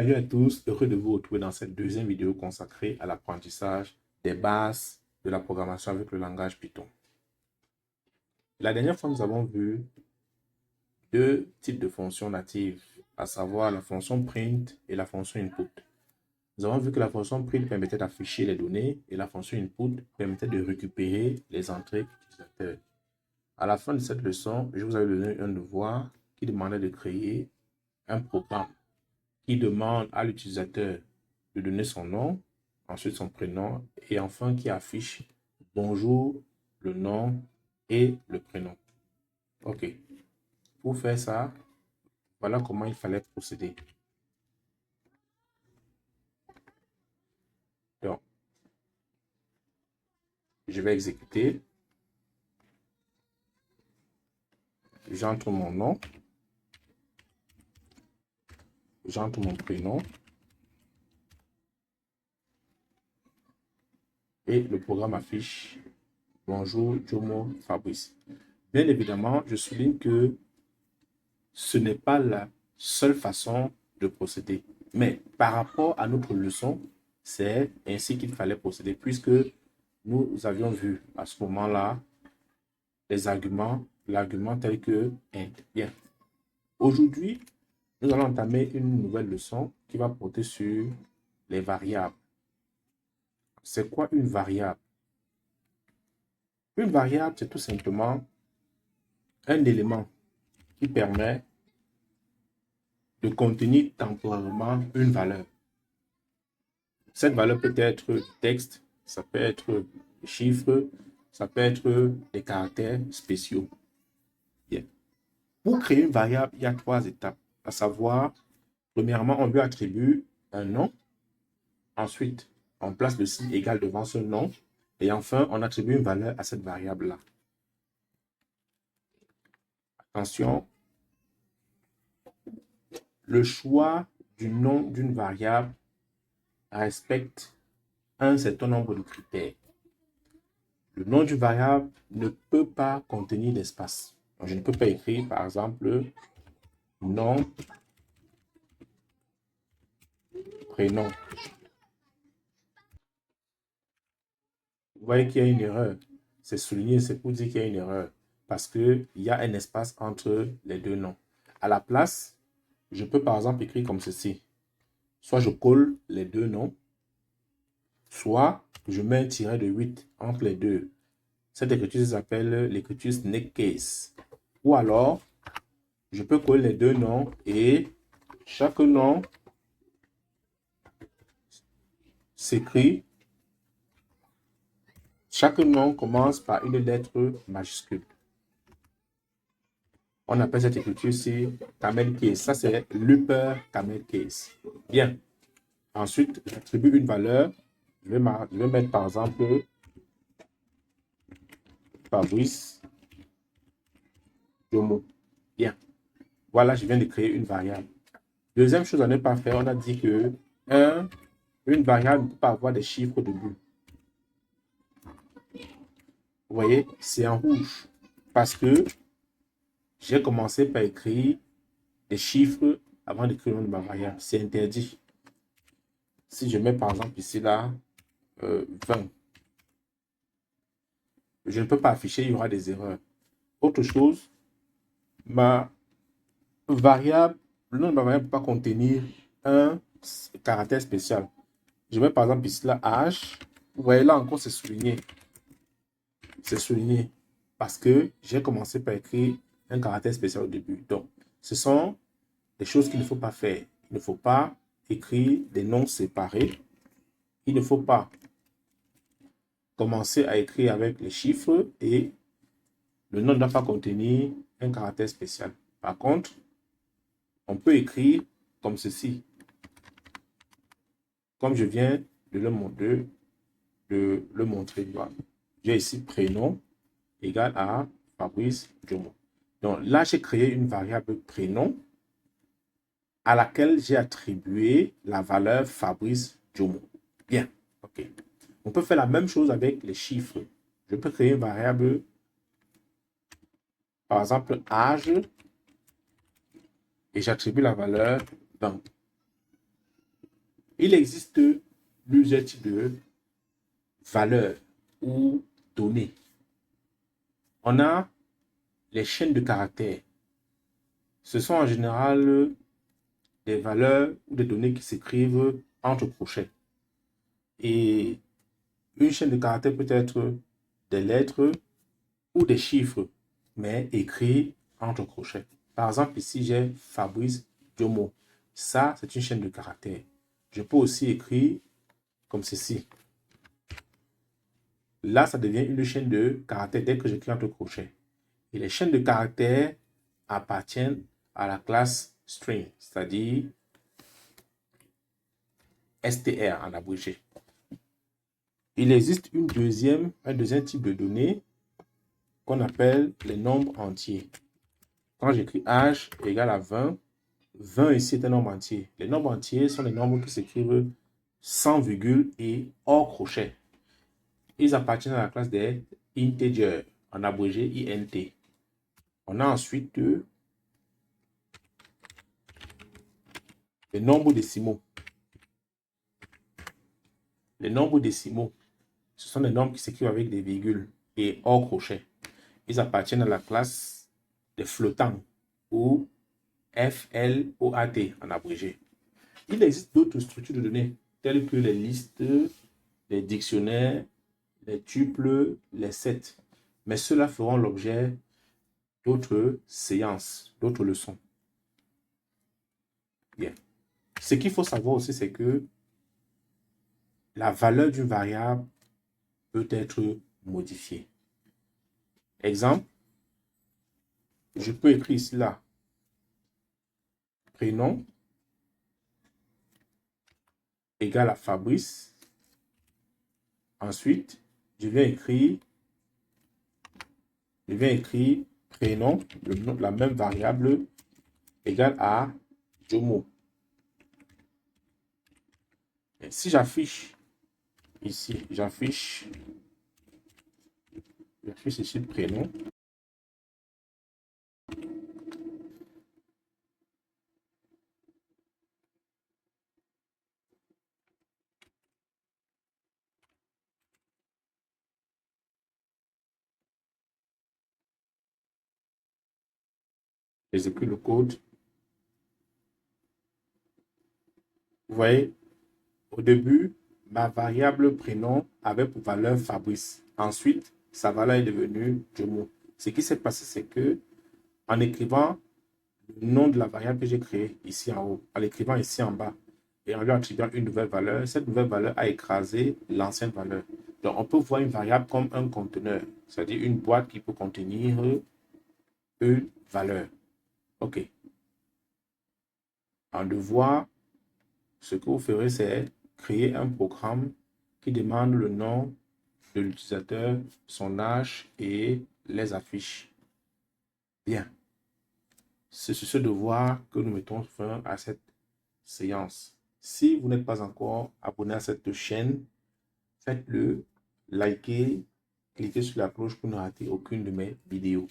Salut à tous, heureux de vous retrouver dans cette deuxième vidéo consacrée à l'apprentissage des bases de la programmation avec le langage Python. La dernière fois, nous avons vu deux types de fonctions natives, à savoir la fonction print et la fonction input. Nous avons vu que la fonction print permettait d'afficher les données et la fonction input permettait de récupérer les entrées utilisateurs. À la fin de cette leçon, je vous avais donné un devoir qui demandait de créer un programme qui demande à l'utilisateur de donner son nom, ensuite son prénom et enfin qui affiche bonjour, le nom et le prénom. OK. Pour faire ça, voilà comment il fallait procéder. Donc, je vais exécuter. J'entre mon nom. J'entre mon prénom. Et le programme affiche bonjour, Jomo Fabrice. Bien évidemment, je souligne que ce n'est pas la seule façon de procéder. Mais par rapport à notre leçon, c'est ainsi qu'il fallait procéder puisque nous avions vu à ce moment-là les arguments, l'argument tel que int. Bien. Aujourd'hui, nous allons entamer une nouvelle leçon qui va porter sur les variables. C'est quoi une variable? Une variable, c'est tout simplement un élément qui permet de contenir temporairement une valeur. Cette valeur peut être du texte, ça peut être des chiffres, ça peut être des caractères spéciaux. Bien. Pour créer une variable, il y a trois étapes, à savoir, premièrement, on lui attribue un nom, ensuite, on place le signe égal devant ce nom, et enfin, on attribue une valeur à cette variable-là. Attention, le choix du nom d'une variable respecte un certain nombre de critères. Le nom d'une variable ne peut pas contenir d'espace. Je ne peux pas écrire, par exemple, nom, prénom. Vous voyez qu'il y a une erreur. C'est souligné, c'est pour dire qu'il y a une erreur. Parce qu'il y a un espace entre les deux noms. À la place, je peux par exemple écrire comme ceci. Soit je colle les deux noms, soit je mets un tiret de 8 entre les deux. Cette écriture s'appelle l'écriture snake case. Ou alors, je peux coller les deux noms et chaque nom s'écrit. Chaque nom commence par une lettre majuscule. On appelle cette écriture-ci camel case. Ça, c'est l'upper camel case. Bien. Ensuite, j'attribue une valeur. Je vais mettre par exemple Fabrice Jomo. Bien. Voilà, je viens de créer une variable. Deuxième chose à ne pas faire, on a dit que une variable ne peut pas avoir des chiffres au début. Vous voyez, c'est en rouge. Parce que j'ai commencé par écrire des chiffres avant d'écrire le nom de ma variable. C'est interdit. Si je mets par exemple ici là 20, je ne peux pas afficher, il y aura des erreurs. Autre chose, ma variable, le nom de ma variable ne peut pas contenir un caractère spécial. Je mets par exemple ici là H. Vous voyez là encore c'est souligné. C'est souligné parce que j'ai commencé par écrire un caractère spécial au début. Donc, ce sont des choses qu'il ne faut pas faire. Il ne faut pas écrire des noms séparés. Il ne faut pas commencer à écrire avec les chiffres et le nom ne doit pas contenir un caractère spécial. Par contre, on peut écrire comme ceci. Comme je viens de le montrer. J'ai ici prénom égal à Fabrice Jomo. Donc là, j'ai créé une variable prénom à laquelle j'ai attribué la valeur Fabrice Jomo. Bien, ok. On peut faire la même chose avec les chiffres. Je peux créer une variable, par exemple, âge, et j'attribue la valeur 20. Il existe plusieurs types de valeurs ou données. On a les chaînes de caractères. Ce sont en général des valeurs ou des données qui s'écrivent entre crochets. Et une chaîne de caractères peut être des lettres ou des chiffres, mais écrits entre crochets. Par exemple, ici, j'ai Fabrice Diomo. Ça, c'est une chaîne de caractères. Je peux aussi écrire comme ceci. Là, ça devient une chaîne de caractères dès que j'écris entre crochets. Et les chaînes de caractères appartiennent à la classe string, c'est-à-dire str en abrégé. Il existe un deuxième type de données qu'on appelle les nombres entiers. Quand j'écris h égale à 20, 20 ici est un nombre entier. Les nombres entiers sont les nombres qui s'écrivent sans virgule et hors crochet. Ils appartiennent à la classe des integers, en abrégé int. On a ensuite les nombres décimaux. Les nombres décimaux, ce sont des nombres qui s'écrivent avec des virgules et hors crochet. Ils appartiennent à la classe des flottants ou FLOAT en abrégé. Il existe d'autres structures de données telles que les listes, les dictionnaires, les tuples, les sets. Mais ceux-là feront l'objet d'autres séances, d'autres leçons. Bien. Ce qu'il faut savoir aussi, c'est que la valeur d'une variable peut être modifiée. Exemple, je peux écrire ici là, prénom égale à Fabrice. Ensuite, je viens écrire prénom, la même variable, égale à Jomo. Et si j'affiche ici, j'affiche ici le prénom. J'exécute le code. Vous voyez, au début, ma variable prénom avait pour valeur Fabrice. Ensuite, sa valeur est devenue Jomo. Ce qui s'est passé, c'est que en écrivant le nom de la variable que j'ai créée ici en haut, en l'écrivant ici en bas, et en lui attribuant une nouvelle valeur, cette nouvelle valeur a écrasé l'ancienne valeur. Donc, on peut voir une variable comme un conteneur, c'est-à-dire une boîte qui peut contenir une valeur. OK. En devoir, ce que vous ferez, c'est créer un programme qui demande le nom de l'utilisateur, son âge et les affiches. Bien. C'est sur ce devoir que nous mettons fin à cette séance. Si vous n'êtes pas encore abonné à cette chaîne, faites-le, likez, cliquez sur la cloche pour ne rater aucune de mes vidéos.